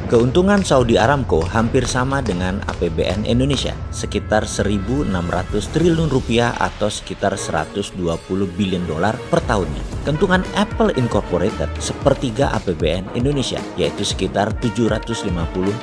Keuntungan Saudi Aramco hampir sama dengan APBN Indonesia, sekitar 1.600 triliun rupiah atau sekitar 120 billion dolar per tahunnya. Keuntungan Apple Incorporated sepertiga APBN Indonesia, yaitu sekitar 750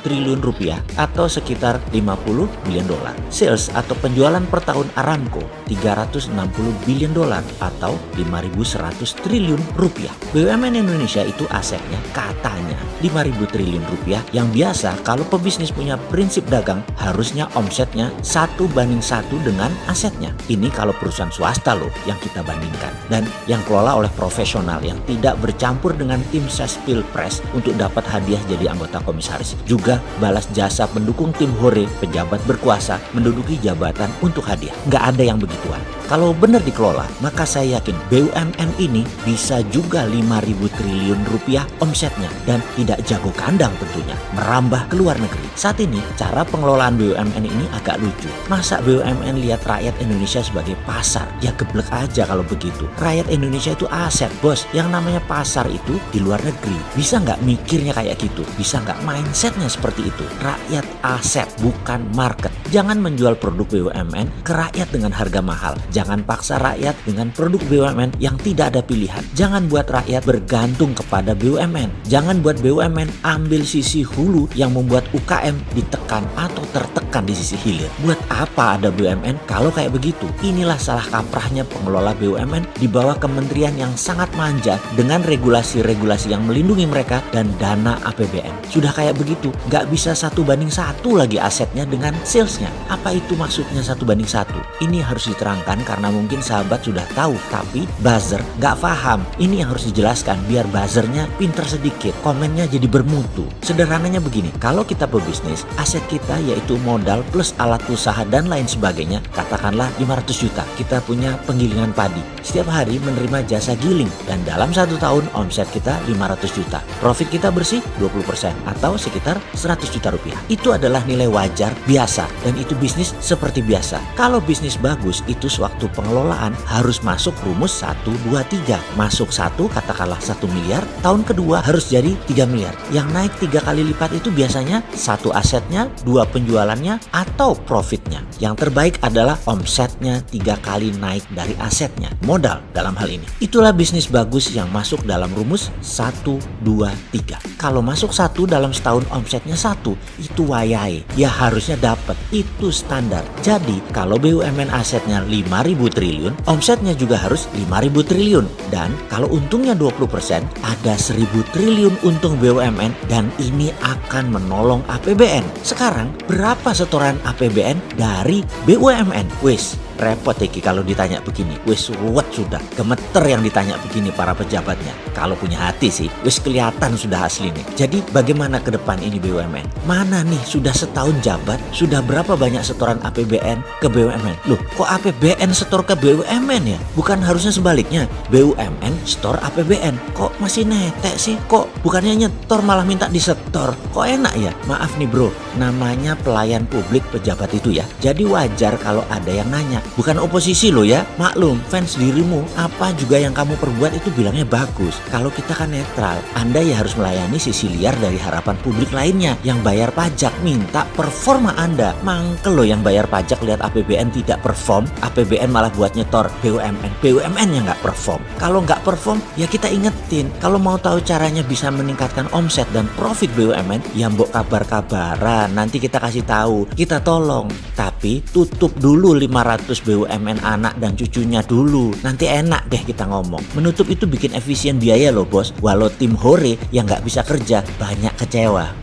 triliun rupiah atau sekitar 50 billion dolar. Sales atau penjualan per tahun Aramco 360 billion dolar atau 5.100 triliun rupiah. BUMN Indonesia itu asetnya katanya 5.000 triliun rupiah, yang biasa kalau pebisnis punya prinsip dagang harusnya omsetnya 1:1 dengan asetnya. Ini kalau perusahaan swasta loh yang kita bandingkan, dan yang kelola oleh profesional yang tidak bercampur dengan tim ses pilpres untuk dapat hadiah jadi anggota komisaris. Juga balas jasa pendukung tim hore pejabat berkuasa menduduki jabatan untuk hadiah. Nggak ada yang begituan. Kalau benar dikelola, maka saya yakin BUMN ini bisa juga 5.000 triliun rupiah omsetnya dan tidak jago kandang tentunya, merambah ke luar negeri. Saat ini, cara pengelolaan BUMN ini agak lucu. Masa BUMN lihat rakyat Indonesia sebagai pasar? Ya geblek aja kalau begitu. Rakyat Indonesia itu aset, bos. Yang namanya pasar itu di luar negeri. Bisa nggak mikirnya kayak gitu? Bisa nggak mindsetnya seperti itu? Rakyat aset, bukan market. Jangan menjual produk BUMN ke rakyat dengan harga mahal. Jangan paksa rakyat dengan produk BUMN yang tidak ada pilihan. Jangan buat rakyat bergantung kepada BUMN. Jangan buat BUMN ambil sisi hulu yang membuat UKM ditekan atau tertekan di sisi hilir. Buat apa ada BUMN kalau kayak begitu? Inilah salah kaprahnya pengelola BUMN di bawah kementerian yang sangat manja dengan regulasi-regulasi yang melindungi mereka dan dana APBN. Sudah kayak begitu, nggak bisa 1:1 lagi asetnya dengan salesnya. Apa itu maksudnya 1:1? Ini harus diterangkan karena mungkin sahabat sudah tahu, tapi buzzer nggak paham. Ini yang harus dijelaskan biar buzzernya pinter sedikit, komennya jadi bermutu. Sederhananya begini, kalau kita pebisnis, aset kita yaitu modal plus alat usaha dan lain sebagainya, katakanlah 500 juta. Kita punya penggilingan padi. Setiap hari menerima jasa giling dan dalam 1 tahun omset kita 500 juta. Profit kita bersih 20% atau sekitar 100 juta rupiah. Itu adalah nilai wajar biasa dan itu bisnis seperti biasa. Kalau bisnis bagus, itu sewaktu pengelolaan harus masuk rumus 1, 2, 3. Masuk 1 katakanlah 1 miliar, tahun kedua harus jadi 3 miliar. Yang naik 3 kali lipat itu biasanya 1 asetnya, 2 penjualannya atau profitnya. Yang terbaik adalah omsetnya 3 kali naik dari asetnya, modal dalam hal ini. Itulah bisnis bagus yang masuk dalam rumus 1, 2, 3. Kalau masuk 1 dalam setahun omsetnya 1, itu wayai. Ya harusnya dapat, itu standar. Jadi kalau BUMN asetnya 5.000 triliun, omsetnya juga harus 5.000 triliun. Dan kalau untungnya 20%, ada 1.000 triliun untung BUMN dan ini akan menolong APBN. Sekarang berapa setoran APBN dari BUMN? Wis repot Eki kalau ditanya begini. Wis ruwet sudah, gemeter yang ditanya begini para pejabatnya. Kalau punya hati sih, wis kelihatan sudah asli nih. Jadi bagaimana ke depan ini BUMN? Mana nih sudah setahun jabat, sudah berapa banyak setoran APBN ke BUMN? Loh, kok APBN setor ke BUMN ya? Bukan harusnya sebaliknya, BUMN setor APBN. Kok masih netek sih? Kok bukannya nyetor malah minta disetor? Kok enak ya? Maaf nih bro, namanya pelayan publik pejabat itu ya. Jadi wajar kalau ada yang nanya. Bukan oposisi loh ya, maklum fans dirimu apa juga yang kamu perbuat itu bilangnya bagus. Kalau kita kan netral, Anda ya harus melayani sisi liar dari harapan publik lainnya yang bayar pajak, minta performa Anda. Mangkel loh yang bayar pajak lihat APBN tidak perform, APBN malah buat nyetor BUMN, BUMN yang nggak perform. Kalau nggak perform ya kita ingetin, kalau mau tahu caranya bisa meningkatkan omset dan profit BUMN, ya mbok kabar-kabaran, nanti kita kasih tahu, kita tolong. Tapi tutup dulu 500 BUMN anak dan cucunya dulu. Nanti enak deh kita ngomong. Menutup itu bikin efisien biaya loh bos. Walau tim hore yang nggak bisa kerja banyak kecewa.